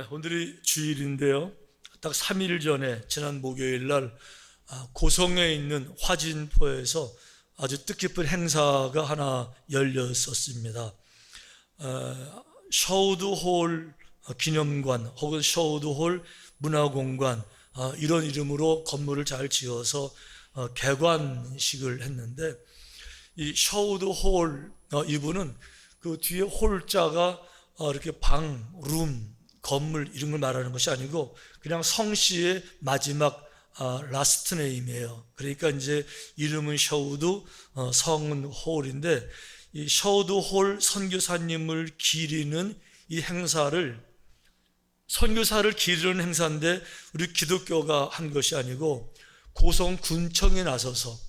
오늘이 주일인데요. 딱 3일 전에 지난 목요일 날 고성에 있는 화진포에서 아주 뜻깊은 행사가 하나 열렸었습니다. 셔우드홀 기념관 혹은 셔우드홀 문화공간, 이런 이름으로 건물을 잘 지어서 개관식을 했는데, 이 셔우드홀, 이분은 그 뒤에 홀자가 이렇게 방, 룸, 건물 이런 걸 말하는 것이 아니고 그냥 성씨의 마지막 라스트 네임이에요. 그러니까 이제 이름은 셔우드, 성은 홀인데, 이 셔우드 홀 선교사님을 기리는 이 행사를, 선교사를 기리는 행사인데 우리 기독교가 한 것이 아니고 고성 군청에 나서서,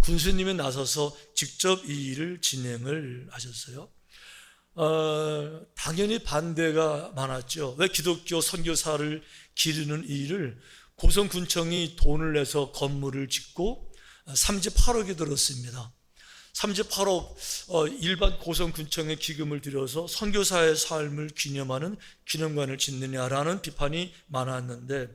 군수님이 나서서 직접 이 일을 진행을 하셨어요. 당연히 반대가 많았죠. 왜 기독교 선교사를 기르는 이 일을 고성군청이 돈을 내서 건물을 짓고 38억이 들었습니다. 38억, 일반 고성군청에 기금을 들여서 선교사의 삶을 기념하는 기념관을 짓느냐라는 비판이 많았는데,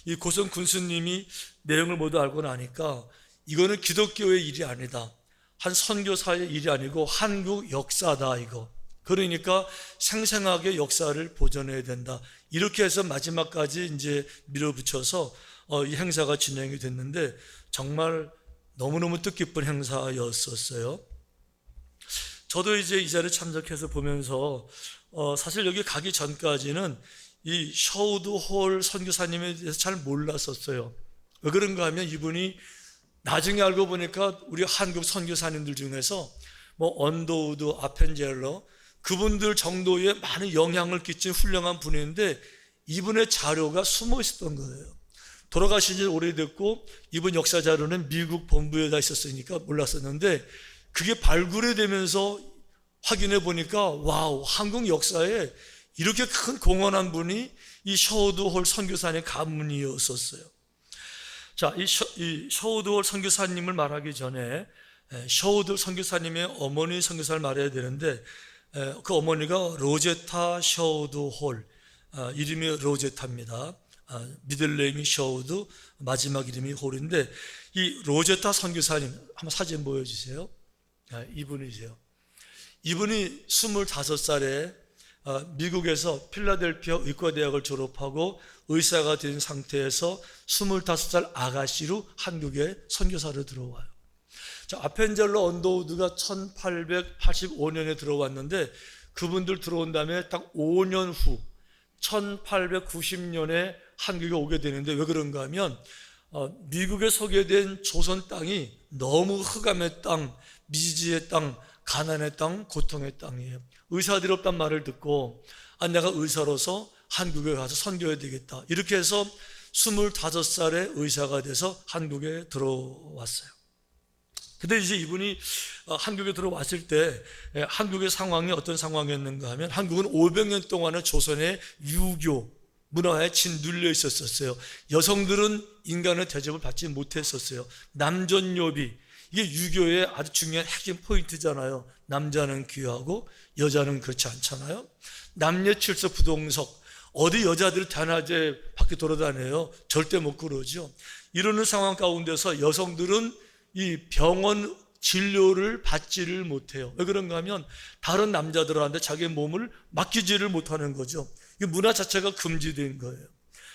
이 고성 군수님이 내용을 모두 알고 나니까 이거는 기독교의 일이 아니다, 한 선교사의 일이 아니고 한국 역사다 이거. 그러니까 생생하게 역사를 보존해야 된다. 이렇게 해서 마지막까지 이제 밀어붙여서 이 행사가 진행이 됐는데 정말 너무너무 뜻깊은 행사였었어요. 저도 이제 이 자리에 참석해서 보면서 사실 여기 가기 전까지는 이 셔우드홀 선교사님에 대해서 잘 몰랐었어요. 왜 그런가 하면 이분이 나중에 알고 보니까 우리 한국 선교사님들 중에서 뭐 언더우드, 아펜젤러, 그분들 정도의 많은 영향을 끼친 훌륭한 분인데 이분의 자료가 숨어 있었던 거예요. 돌아가신 지 오래됐고 이분 역사 자료는 미국 본부에다 있었으니까 몰랐었는데, 그게 발굴이 되면서 확인해 보니까 와우, 한국 역사에 이렇게 큰 공헌한 분이 이 셔우드홀 선교사님의 가문이었었어요. 자, 이 셔우드홀 선교사님을 말하기 전에 셔우드 선교사님의 어머니 선교사를 말해야 되는데, 그 어머니가 로제타 셔우드홀, 이름이 로제타입니다. 미들네임이 셔우드, 마지막 이름이 홀인데, 이 로제타 선교사님 한번 사진 보여주세요. 이분이세요. 이분이 25살에 미국에서 필라델피아 의과대학을 졸업하고 의사가 된 상태에서 25살 아가씨로 한국에 선교사로 들어와요. 자, 아펜젤러 언더우드가 1885년에 들어왔는데 그분들 들어온 다음에 딱 5년 후 1890년에 한국에 오게 되는데, 왜 그런가 하면 미국에 소개된 조선 땅이 너무 흑암의 땅, 미지의 땅, 가난의 땅, 고통의 땅이에요. 의사들이 없단 말을 듣고 내가 의사로서 한국에 가서 선교해야 되겠다, 이렇게 해서 25살에 의사가 돼서 한국에 들어왔어요. 근데 이제 이분이 한국에 들어왔을 때 한국의 상황이 어떤 상황이었는가 하면, 한국은 500년 동안은 조선의 유교 문화에 짓눌려 있었어요. 여성들은 인간의 대접을 받지 못했었어요. 남존여비, 이게 유교의 아주 중요한 핵심 포인트잖아요. 남자는 귀하고 여자는 그렇지 않잖아요. 남녀칠석 부동석, 어디 여자들이 대낮에 밖에 돌아다녀요? 절대 못 그러죠. 이러는 상황 가운데서 여성들은 이 병원 진료를 받지를 못해요. 왜 그런가 하면 다른 남자들한테 자기 몸을 맡기지를 못하는 거죠. 이 문화 자체가 금지된 거예요.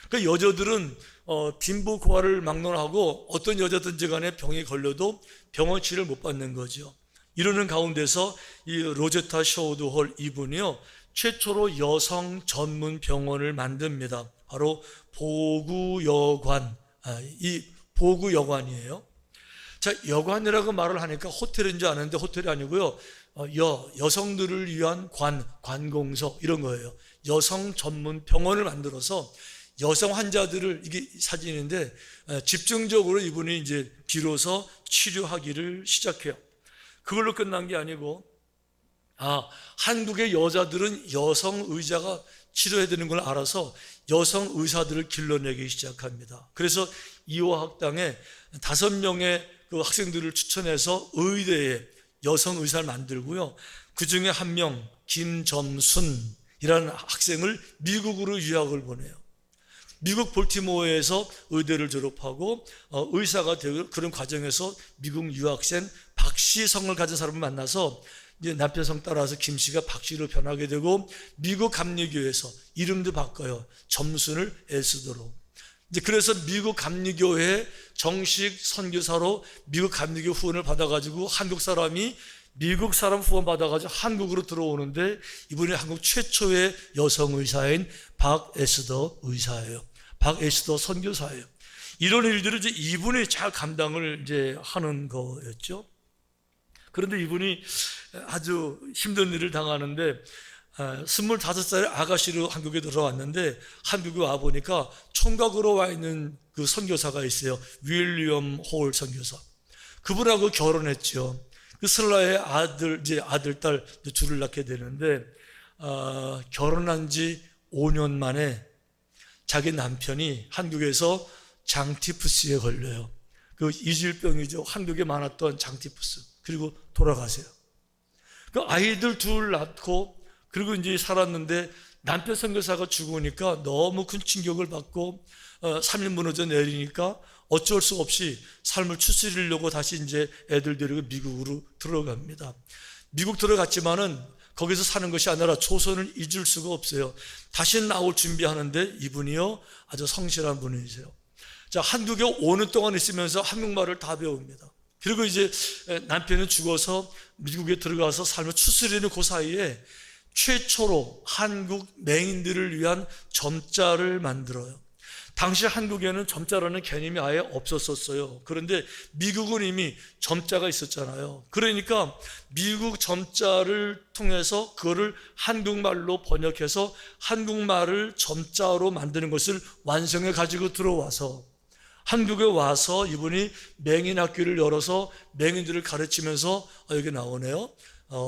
그러니까 여자들은 빈부 고아를 막론하고 어떤 여자든지 간에 병에 걸려도 병원 치료를 못 받는 거죠. 이러는 가운데서 이 로제타 셔우드홀 이분이요, 최초로 여성 전문 병원을 만듭니다. 바로 보구여관, 이 보구여관이에요. 자, 여관이라고 말을 하니까 호텔인 줄 아는데 호텔이 아니고요, 여성들을 위한 관공서 이런 거예요. 여성 전문 병원을 만들어서 여성 환자들을, 이게 사진인데 집중적으로 이분이 이제 비로소 치료하기를 시작해요. 그걸로 끝난 게 아니고, 한국의 여자들은 여성 의자가 치료해야 되는 걸 알아서 여성 의사들을 길러내기 시작합니다. 그래서 이호학당에 5명의 그 학생들을 추천해서 의대에 여성 의사를 만들고요, 그 중에 한 명 김점순, 학생을 미국으로 유학을 보내요. 미국 볼티모어에서 의대를 졸업하고 의사가 되고, 그런 과정에서 미국 유학생 박씨 성을 가진 사람을 만나서 이제 남편 성 따라서 김 씨가 박씨로 변하게 되고, 미국 감리교회에서 이름도 바꿔요. 점순을 애쓰도록. 이제 그래서 미국 감리교회 정식 선교사로 미국 감리교 후원을 받아가지고 한국 사람이 미국 사람 후원 받아가지고 한국으로 들어오는데, 이분이 한국 최초의 여성 의사인 박에스더 의사예요. 박에스더 선교사예요. 이런 일들을 이제 이분이 잘 감당을 이제 하는 거였죠. 그런데 이분이 아주 힘든 일을 당하는데, 25살의 아가씨로 한국에 들어왔는데, 한국에 와 보니까 총각으로 와 있는 그 선교사가 있어요. 윌리엄 홀 선교사. 그분하고 결혼했죠. 그 설라의 아들, 딸 둘을 낳게 되는데, 결혼한 지 5년 만에 자기 남편이 한국에서 장티푸스에 걸려요. 그 이질병이죠. 한국에 많았던 장티푸스. 그리고 돌아가세요. 그 아이들 둘 낳고, 그리고 이제 살았는데, 남편 선교사가 죽으니까 너무 큰 충격을 받고 3일 무너져 내리니까 어쩔 수 없이 삶을 추스리려고 다시 이제 애들 데리고 미국으로 들어갑니다. 미국 들어갔지만은 거기서 사는 것이 아니라 조선을 잊을 수가 없어요. 다시 나올 준비하는데, 이분이요 아주 성실한 분이세요. 자, 한국에 5년 동안 있으면서 한국말을 다 배웁니다. 그리고 이제 남편은 죽어서 미국에 들어가서 삶을 추스리는 그 사이에 최초로 한국 맹인들을 위한 점자를 만들어요. 당시 한국에는 점자라는 개념이 아예 없었었어요. 그런데 미국은 이미 점자가 있었잖아요. 그러니까 미국 점자를 통해서 그거를 한국말로 번역해서 한국말을 점자로 만드는 것을 완성해 가지고 들어와서 한국에 와서 이분이 맹인 학교를 열어서 맹인들을 가르치면서, 여기 나오네요.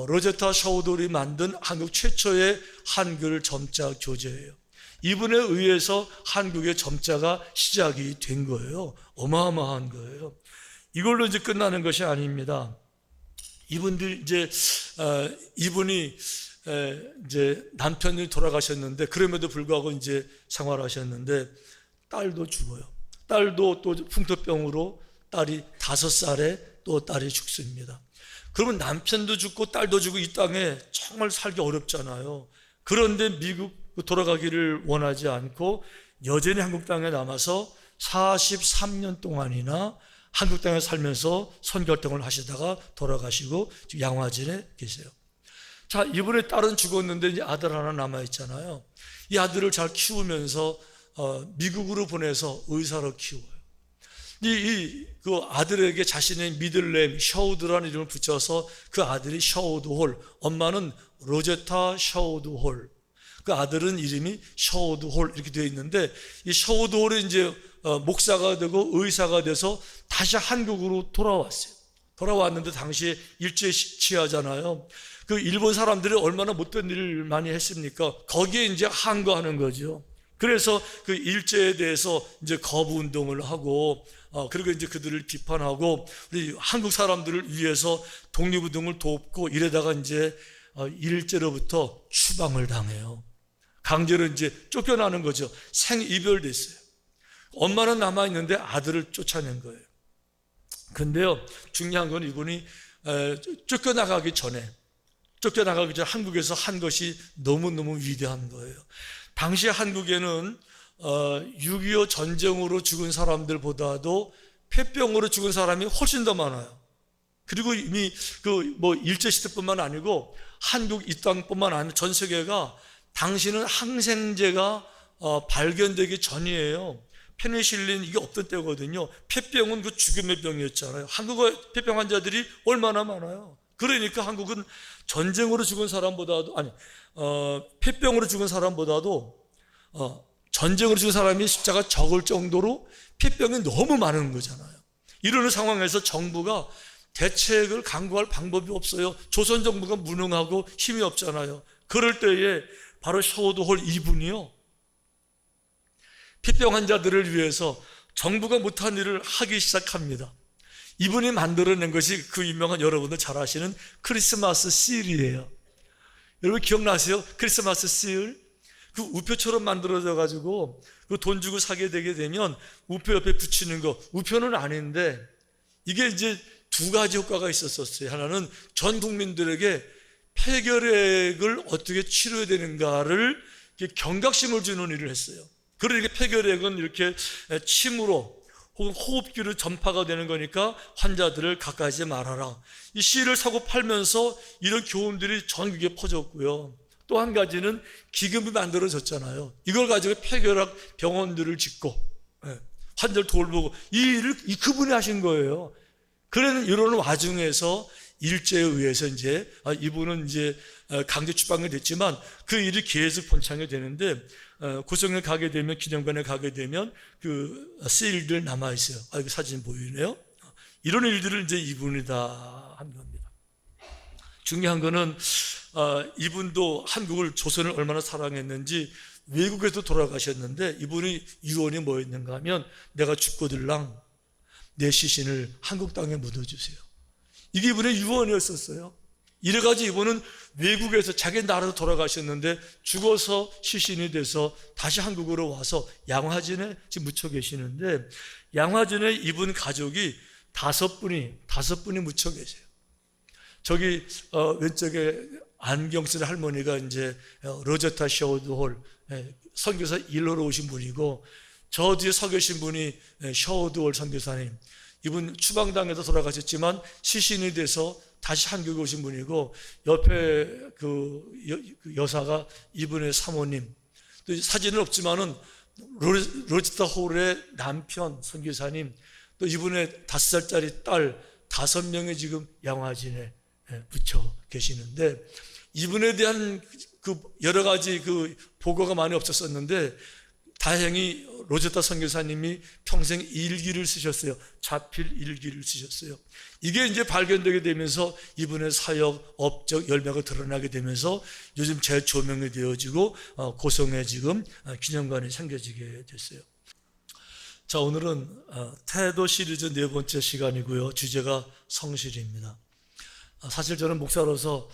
로제타 샤우돌이 만든 한국 최초의 한글 점자 교재예요. 이분에 의해서 한국의 점자가 시작이 된 거예요. 어마어마한 거예요. 이걸로 이제 끝나는 것이 아닙니다. 이분이 이제 남편이 돌아가셨는데, 그럼에도 불구하고 이제 생활하셨는데, 딸도 죽어요. 딸도 또 풍토병으로 딸이 5살에 또 딸이 죽습니다. 그러면 남편도 죽고 딸도 죽고 이 땅에 정말 살기 어렵잖아요. 그런데 미국 돌아가기를 원하지 않고 여전히 한국 땅에 남아서 43년 동안이나 한국 땅에 살면서 선교 활동을 하시다가 돌아가시고 지금 양화진에 계세요. 자, 이번에 딸은 죽었는데 이제 아들 하나 남아 있잖아요. 이 아들을 잘 키우면서 미국으로 보내서 의사로 키워요. 그 아들에게 자신의 미들네임 샤우드라는 이름을 붙여서 그 아들이 샤우드 홀, 엄마는 로제타 샤우드 홀, 그 아들은 이름이 샤우드 홀 이렇게 되어 있는데, 이 샤우드 홀이 이제 목사가 되고 의사가 돼서 다시 한국으로 돌아왔어요. 돌아왔는데 당시에 일제 치하잖아요. 그 일본 사람들이 얼마나 못된 일을 많이 했습니까? 거기에 이제 항거하는 거죠. 그래서 그 일제에 대해서 이제 거부 운동을 하고, 그리고 이제 그들을 비판하고, 우리 한국 사람들을 위해서 독립운동을 돕고 이러다가 이제 일제로부터 추방을 당해요. 강제로 이제 쫓겨나는 거죠. 생이별됐어요. 엄마는 남아있는데 아들을 쫓아낸 거예요. 그런데요, 중요한 건 이분이 쫓겨나가기 전에 한국에서 한 것이 너무너무 위대한 거예요. 당시 한국에는 6.25 전쟁으로 죽은 사람들보다도 폐병으로 죽은 사람이 훨씬 더 많아요. 그리고 이미 일제시대뿐만 아니고 한국 이 땅뿐만 아니라 전 세계가, 당시는 항생제가 발견되기 전이에요. 페니실린 이게 없던 때거든요. 폐병은 그 죽음의 병이었잖아요. 한국의 폐병 환자들이 얼마나 많아요. 그러니까 한국은 전쟁으로 죽은 사람보다도, 폐병으로 죽은 사람보다도 전쟁으로 죽은 사람이 숫자가 적을 정도로 폐병이 너무 많은 거잖아요. 이러는 상황에서 정부가 대책을 강구할 방법이 없어요. 조선 정부가 무능하고 힘이 없잖아요. 그럴 때에 바로 샤우드 홀 이분이요, 폐병 환자들을 위해서 정부가 못한 일을 하기 시작합니다. 이분이 만들어낸 것이 그 유명한, 여러분들 잘 아시는 크리스마스 실이에요. 여러분 기억나세요? 크리스마스 씨를 그 우표처럼 만들어져 가지고 그 돈 주고 사게 되게 되면 우표 옆에 붙이는 거, 우표는 아닌데 이게 이제 두 가지 효과가 있었어요. 하나는 전 국민들에게 폐결핵을 어떻게 치료해야 되는가를 경각심을 주는 일을 했어요. 그러니까 폐결핵은 이렇게 침으로 혹은 호흡기로 전파가 되는 거니까 환자들을 가까이 하지 말아라. 이 씨를 사고 팔면서 이런 교훈들이 전국에 퍼졌고요. 또 한 가지는 기금이 만들어졌잖아요. 이걸 가지고 폐결핵 병원들을 짓고 환자를 돌보고 이 일을 그분이 하신 거예요. 그런 이런 와중에서 일제에 의해서 이제 이분은 이제 강제 추방이 됐지만 그 일이 계속 번창이 되는데 고성에 가게 되면 기념관에 가게 되면 그 세일들 남아 있어요. 이거 사진 보이네요. 이런 일들을 이제 이분이 다 한 겁니다. 중요한 거는 이분도 한국을 조선을 얼마나 사랑했는지 외국에도 돌아가셨는데 이분의 유언이 뭐였는가 하면 내가 죽고들랑 내 시신을 한국 땅에 묻어주세요. 이게 이분의 유언이었었어요. 이래가지고 이분은 외국에서 자기 나라로 돌아가셨는데 죽어서 시신이 돼서 다시 한국으로 와서 양화진에 지금 묻혀 계시는데 양화진에 이분 가족이 다섯 분이 묻혀 계세요. 저기 왼쪽에 안경 쓴 할머니가 이제 로제타 셔우드홀 선교사 1호로 오신 분이고 저 뒤에 서 계신 분이 셔우드홀 선교사님. 이분 추방당해서 돌아가셨지만 시신이 돼서 다시 한국에 오신 분이고 옆에 그 여사가 이분의 사모님. 또 사진은 없지만은 로제타 홀의 남편 선교사님 또 이분의 5살짜리 딸 5명이 지금 양화진에 붙여 계시는데 이분에 대한 그 여러 가지 그 보고가 많이 없었었는데 다행히 로제타 선교사님이 평생 일기를 쓰셨어요. 자필 일기를 쓰셨어요. 이게 이제 발견되게 되면서 이분의 사역, 업적, 열매가 드러나게 되면서 요즘 재조명이 되어지고 고성에 지금 기념관이 생겨지게 됐어요. 자, 오늘은 태도 시리즈 4번째 시간이고요. 주제가 성실입니다. 사실 저는 목사로서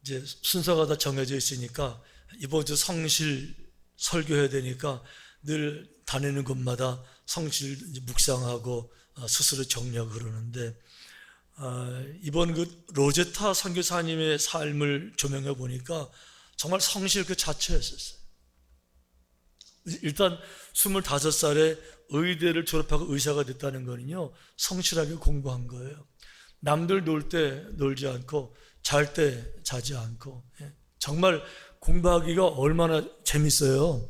이제 순서가 다 정해져 있으니까 이번 주 성실 설교해야 되니까 늘 다니는 곳마다 성실 묵상하고 스스로 정리하고 그러는데 이번 그 로제타 선교사님의 삶을 조명해 보니까 정말 성실 그 자체였었어요. 일단 25살에 의대를 졸업하고 의사가 됐다는 거는요 성실하게 공부한 거예요. 남들 놀 때 놀지 않고 잘 때 자지 않고 정말 공부하기가 얼마나 재밌어요.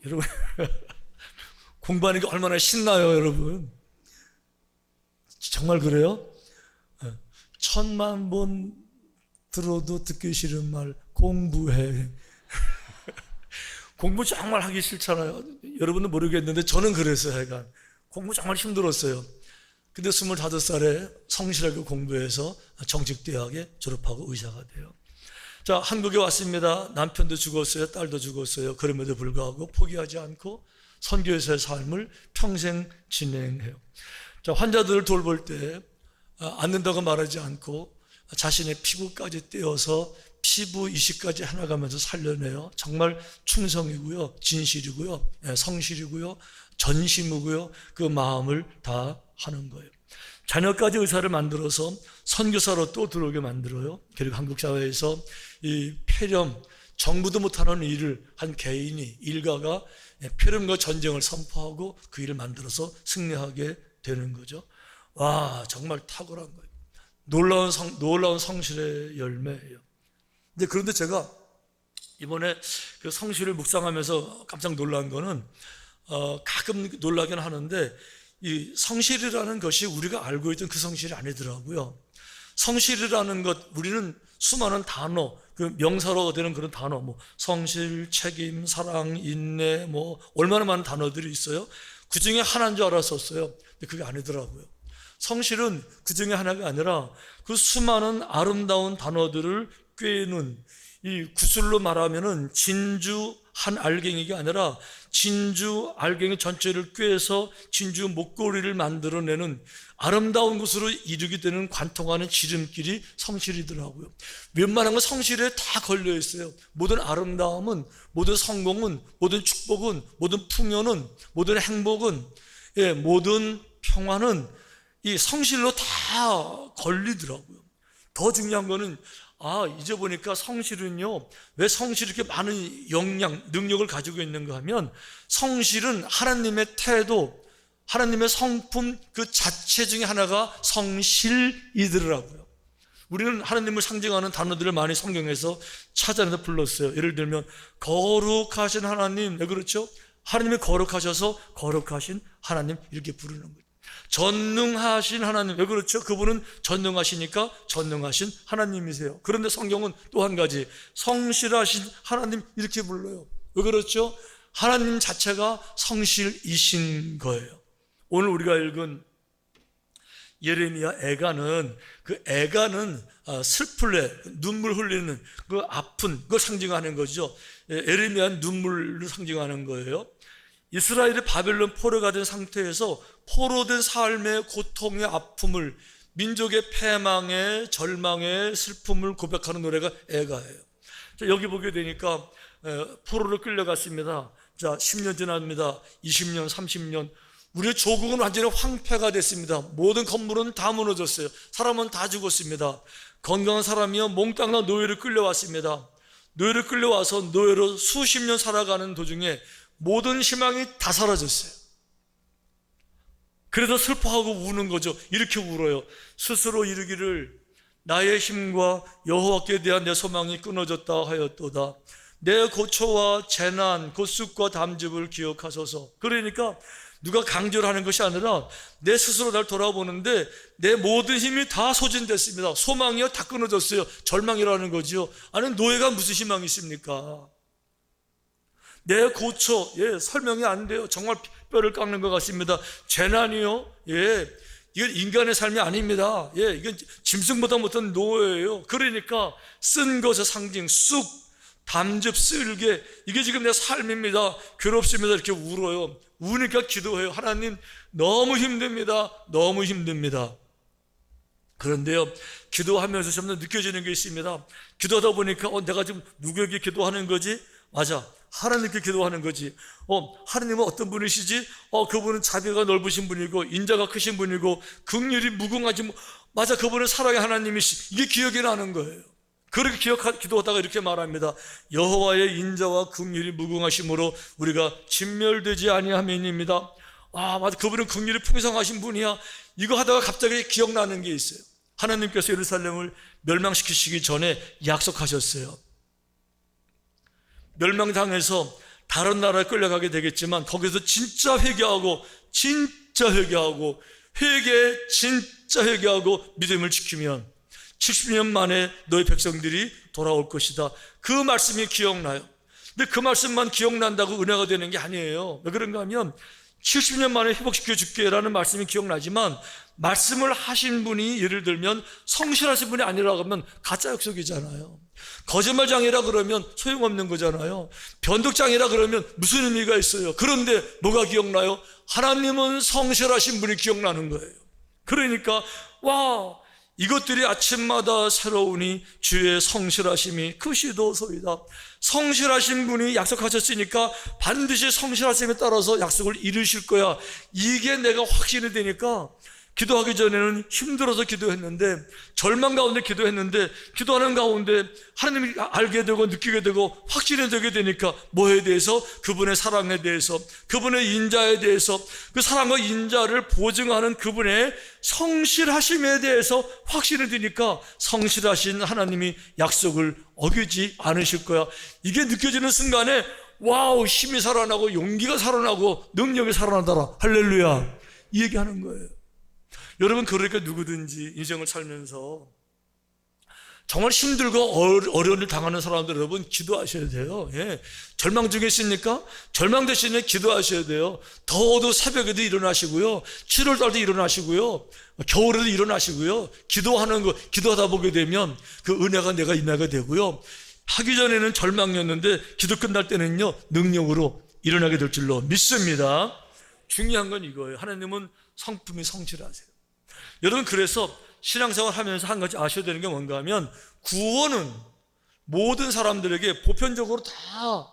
여러분 공부하는 게 얼마나 신나요, 여러분. 정말 그래요? 1000만 번 들어도 듣기 싫은 말 공부해. 공부 정말 하기 싫잖아요. 여러분은 모르겠는데 저는 그랬어요. 하여간 공부 정말 힘들었어요. 근데 25살에 성실하게 공부해서 정직대학에 졸업하고 의사가 돼요. 자, 한국에 왔습니다. 남편도 죽었어요. 딸도 죽었어요. 그럼에도 불구하고 포기하지 않고 선교사의 삶을 평생 진행해요. 자, 환자들을 돌볼 때 앉는다고 말하지 않고 자신의 피부까지 떼어서 피부 이식까지 해나가면서 살려내요. 정말 충성이고요, 진실이고요, 성실이고요, 전심이고요. 그 마음을 다 하는 거예요. 자녀까지 의사를 만들어서 선교사로 또 들어오게 만들어요. 그리고 한국 사회에서 이 폐렴, 정부도 못하는 일을 한 개인이, 일가가 폐렴과 전쟁을 선포하고 그 일을 만들어서 승리하게 되는 거죠. 와, 정말 탁월한 거예요. 놀라운 성실의 열매예요. 그런데 제가 이번에 그 성실을 묵상하면서 깜짝 놀란 거는 가끔 놀라긴 하는데 이 성실이라는 것이 우리가 알고 있던 그 성실이 아니더라고요. 성실이라는 것, 우리는 수많은 단어, 그 명사로 되는 그런 단어, 뭐 성실, 책임, 사랑, 인내, 뭐 얼마나 많은 단어들이 있어요. 그 중에 하나인 줄 알았었어요. 근데 그게 아니더라고요. 성실은 그 중에 하나가 아니라 그 수많은 아름다운 단어들을 꿰는, 이 구슬로 말하면은 진주 한 알갱이가 아니라 진주 알갱이 전체를 꿰서 진주 목걸이를 만들어내는 아름다운 곳으로 이르게 되는 관통하는 지름길이 성실이더라고요. 웬만한 건 성실에 다 걸려 있어요. 모든 아름다움은, 모든 성공은, 모든 축복은, 모든 풍요는, 모든 행복은, 모든 평화는 이 성실로 다 걸리더라고요. 더 중요한 거는 이제 보니까 성실은요, 왜 성실이 이렇게 많은 역량, 능력을 가지고 있는가 하면, 성실은 하나님의 태도, 하나님의 성품 그 자체 중에 하나가 성실이더라고요. 우리는 하나님을 상징하는 단어들을 많이 성경에서 찾아내서 불렀어요. 예를 들면 거룩하신 하나님, 네, 그렇죠? 하나님이 거룩하셔서 거룩하신 하나님 이렇게 부르는 거예요. 전능하신 하나님, 왜 그렇죠? 그분은 전능하시니까 전능하신 하나님이세요. 그런데 성경은 또 한 가지, 성실하신 하나님 이렇게 불러요. 왜 그렇죠? 하나님 자체가 성실이신 거예요. 오늘 우리가 읽은 예레미야 애가는, 그 애가는 슬플래, 눈물 흘리는 그 아픈 걸 상징하는 거죠. 예레미야는 눈물을 상징하는 거예요. 이스라엘이 바벨론 포로가 된 상태에서 포로된 삶의 고통의 아픔을, 민족의 패망의 절망의 슬픔을 고백하는 노래가 애가예요. 여기 보게 되니까 포로로 끌려갔습니다. 자, 10년 지납니다. 20년, 30년. 우리의 조국은 완전히 황폐가 됐습니다. 모든 건물은 다 무너졌어요. 사람은 다 죽었습니다. 건강한 사람이요 몽땅 노예로 끌려왔습니다. 노예로 끌려와서 노예로 수십 년 살아가는 도중에 모든 희망이 다 사라졌어요. 그래서 슬퍼하고 우는 거죠. 이렇게 울어요. 스스로 이르기를 나의 힘과 여호와께 대한 내 소망이 끊어졌다 하였도다. 내 고초와 재난, 고쑥과 담즙을 기억하소서. 그러니까 누가 강조를 하는 것이 아니라 내 스스로 날 돌아보는데 내 모든 힘이 다 소진됐습니다. 소망이요 다 끊어졌어요. 절망이라는 거죠. 아니, 노예가 무슨 희망이 있습니까? 내 고초, 설명이 안 돼요. 정말 뼈를 깎는 것 같습니다. 재난이요, 이건 인간의 삶이 아닙니다. 이건 짐승보다 못한 노예예요. 그러니까 쓴 것의 상징, 쑥, 담즙, 쓸개, 이게 지금 내 삶입니다. 괴롭습니다. 이렇게 울어요. 우니까 기도해요. 하나님, 너무 힘듭니다. 너무 힘듭니다. 그런데요, 기도하면서 점점 느껴지는 게 있습니다. 기도하다 보니까 내가 지금 누구에게 기도하는 거지? 맞아, 하나님께 기도하는 거지. 하나님은 어떤 분이시지? 그분은 자비가 넓으신 분이고 인자가 크신 분이고 긍휼이 무궁하지. 맞아, 그분은 사랑의 하나님이시. 이게 기억이 나는 거예요. 그렇게 기도하다가 이렇게 말합니다. 여호와의 인자와 긍휼이 무궁하심으로 우리가 진멸되지 아니함이니이다. 맞아, 그분은 긍휼이 풍성하신 분이야. 이거 하다가 갑자기 기억나는 게 있어요. 하나님께서 예루살렘을 멸망시키시기 전에 약속하셨어요. 멸망당해서 다른 나라에 끌려가게 되겠지만 거기서 진짜 회개하고 믿음을 지키면 70년 만에 너희 백성들이 돌아올 것이다. 그 말씀이 기억나요. 근데 그 말씀만 기억난다고 은혜가 되는 게 아니에요. 왜 그런가 하면 70년 만에 회복시켜 줄게라는 말씀이 기억나지만 말씀을 하신 분이 예를 들면 성실하신 분이 아니라고 하면 가짜 약속이잖아요. 거짓말장이라 그러면 소용없는 거잖아요. 변덕장이라 그러면 무슨 의미가 있어요. 그런데 뭐가 기억나요? 하나님은 성실하신 분이 기억나는 거예요. 그러니까 이것들이 아침마다 새로우니 주의 성실하심이 크시도소이다. 성실하신 분이 약속하셨으니까 반드시 성실하심에 따라서 약속을 이루실 거야. 이게 내가 확신이 되니까 기도하기 전에는 힘들어서 기도했는데, 절망 가운데 기도했는데, 기도하는 가운데 하나님이 알게 되고 느끼게 되고 확신이 되게 되니까 뭐에 대해서? 그분의 사랑에 대해서, 그분의 인자에 대해서, 그 사랑과 인자를 보증하는 그분의 성실하심에 대해서 확신이 되니까 성실하신 하나님이 약속을 어기지 않으실 거야. 이게 느껴지는 순간에 힘이 살아나고 용기가 살아나고 능력이 살아나더라. 할렐루야. 이 얘기하는 거예요. 여러분, 그러니까 누구든지 인생을 살면서 정말 힘들고 어려운 일 당하는 사람들 여러분 기도하셔야 돼요. 예. 절망 중에 있습니까? 절망되시면 기도하셔야 돼요. 더워도 새벽에도 일어나시고요. 7월달도 일어나시고요. 겨울에도 일어나시고요. 기도하는 거, 기도하다 보게 되면 그 은혜가 내가 임하게 되고요. 하기 전에는 절망이었는데 기도 끝날 때는요, 능력으로 일어나게 될 줄로 믿습니다. 중요한 건 이거예요. 하나님은 성품이 성실하세요. 여러분, 그래서 신앙생활 하면서 한 가지 아셔야 되는 게 뭔가 하면, 구원은 모든 사람들에게 보편적으로 다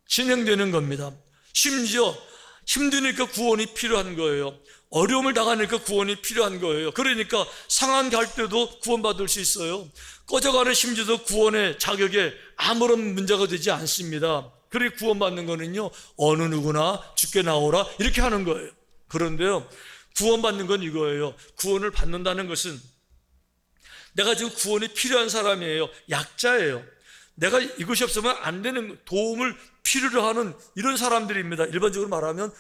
진행되는 겁니다. 심지어 힘드니까 구원이 필요한 거예요. 어려움을 당하니까 구원이 필요한 거예요. 그러니까 상한 갈 때도 구원받을 수 있어요. 꺼져가는 심지어도 구원의 자격에 아무런 문제가 되지 않습니다. 그래 구원받는 거는요, 어느 누구나 죽게 나오라 이렇게 하는 거예요. 그런데요, 구원받는 건 이거예요. 구원을 받는다는 것은 내가 지금 구원이 필요한 사람이에요. 약자예요. 내가 이것이 없으면 안 되는, 도움을 필요로 하는 이런 사람들입니다. 일반적으로 말하면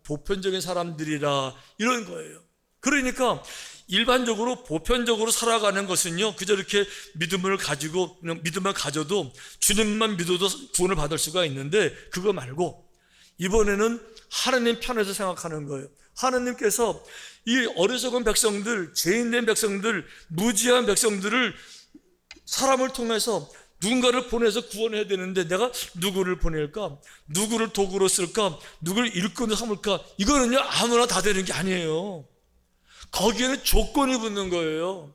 보편적인 사람들이라 이런 거예요. 그러니까 일반적으로 보편적으로 살아가는 것은요, 그저 이렇게 믿음을 가지고 믿음만 가져도 주님만 믿어도 구원을 받을 수가 있는데, 그거 말고 이번에는 하나님 편에서 생각하는 거예요. 하나님께서 이 어리석은 백성들, 죄인된 백성들, 무지한 백성들을 사람을 통해서 누군가를 보내서 구원해야 되는데 내가 누구를 보낼까? 누구를 도구로 쓸까? 누구를 일꾼으로 삼을까? 이거는요, 아무나 다 되는 게 아니에요. 거기에는 조건이 붙는 거예요.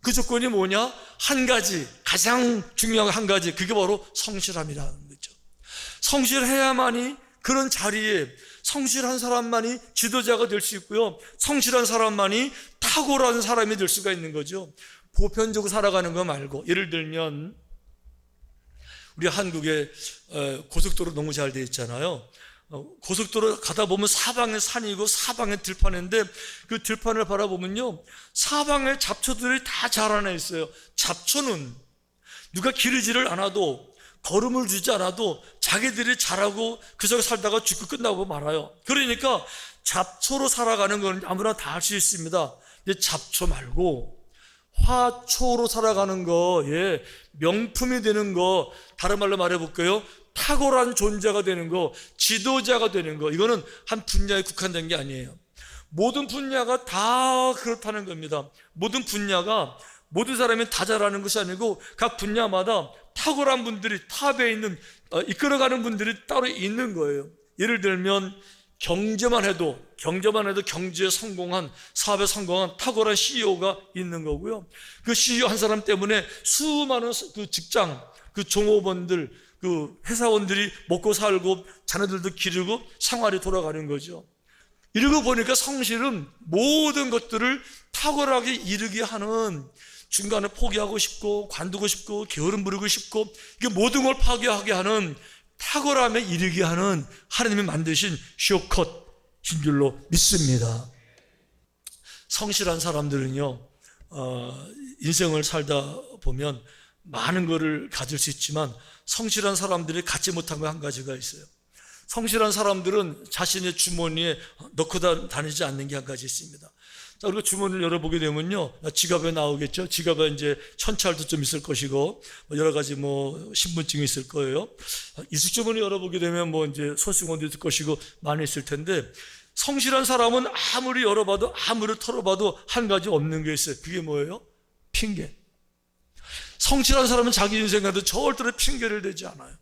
그 조건이 뭐냐? 한 가지, 가장 중요한 한 가지, 그게 바로 성실함이라는 거죠. 성실해야만이, 그런 자리에 성실한 사람만이 지도자가 될 수 있고요, 성실한 사람만이 탁월한 사람이 될 수가 있는 거죠. 보편적으로 살아가는 거 말고, 예를 들면 우리 한국에 고속도로 너무 잘 돼 있잖아요. 고속도로 가다 보면 사방에 산이고 사방에 들판인데, 그 들판을 바라보면요, 사방에 잡초들이 다 자라나 있어요. 잡초는 누가 기르지를 않아도, 거름을 주지 않아도 자기들이 자라고 그 속에 살다가 죽고 끝나고 말아요. 그러니까 잡초로 살아가는 건 아무나 다 할 수 있습니다. 근데 잡초 말고 화초로 살아가는 거, 예, 명품이 되는 거, 다른 말로 말해볼게요, 탁월한 존재가 되는 거, 지도자가 되는 거, 이거는 한 분야에 국한된 게 아니에요. 모든 분야가 다 그렇다는 겁니다. 모든 분야가, 모든 사람이 다 잘하는 것이 아니고 각 분야마다 탁월한 분들이, 탑에 있는, 이끌어가는 분들이 따로 있는 거예요. 예를 들면 경제만 해도 경제에 성공한, 사업에 성공한 탁월한 CEO가 있는 거고요. 그 CEO 한 사람 때문에 수많은 그 직장, 그 종업원들, 그 회사원들이 먹고 살고 자녀들도 기르고 생활이 돌아가는 거죠. 이러고 보니까 성실은 모든 것들을 탁월하게 이루게 하는, 중간에 포기하고 싶고 관두고 싶고 게으름 부리고 싶고 이게 모든 걸 파괴하게 하는, 탁월함에 이르게 하는 하나님이 만드신 쇼컷인 줄로 믿습니다. 성실한 사람들은요, 인생을 살다 보면 많은 것을 가질 수 있지만, 성실한 사람들이 갖지 못한 거 한 가지가 있어요. 성실한 사람들은 자신의 주머니에 넣고 다니지 않는 게 한 가지 있습니다. 자, 그리고 주머니를 열어보게 되면요, 지갑에 나오겠죠. 지갑에 이제 현찰도 좀 있을 것이고, 여러 가지 신분증이 있을 거예요. 이수주머니 열어보게 되면 이제 손수건도 있을 것이고, 많이 있을 텐데, 성실한 사람은 아무리 열어봐도, 아무리 털어봐도 한 가지 없는 게 있어요. 그게 뭐예요? 핑계. 성실한 사람은 자기 인생에도 절대로 핑계를 대지 않아요.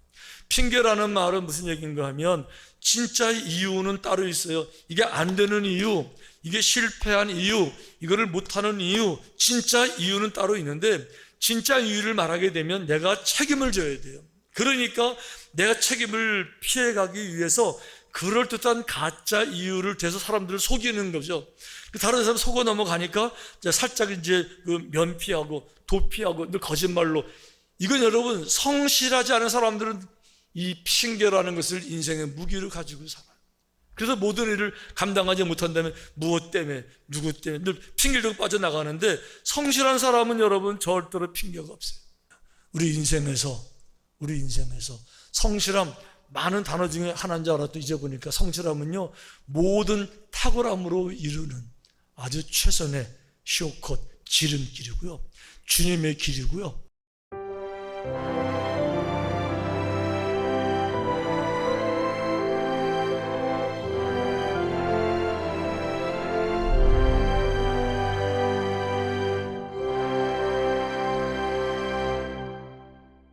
핑계라는 말은 무슨 얘기인가 하면, 진짜 이유는 따로 있어요. 이게 안 되는 이유, 이게 실패한 이유, 이거를 못하는 이유, 진짜 이유는 따로 있는데, 진짜 이유를 말하게 되면 내가 책임을 져야 돼요. 그러니까 내가 책임을 피해가기 위해서 그럴듯한 가짜 이유를 대서 사람들을 속이는 거죠. 다른 사람 속아 넘어가니까 살짝 이제 그 면피하고 도피하고 늘 거짓말로. 이건 여러분, 성실하지 않은 사람들은 이 핑계라는 것을 인생의 무기를 가지고 살아요. 그래서 모든 일을 감당하지 못한다면 무엇 때문에, 누구 때문에 늘 핑계를 대고 빠져나가는데, 성실한 사람은 여러분 절대로 핑계가 없어요. 우리 인생에서 성실함, 많은 단어 중에 하나인 줄 알았더니 이제 보니까 성실함은요, 모든 탁월함으로 이루는 아주 최선의 쇼컷, 지름길이고요, 주님의 길이고요.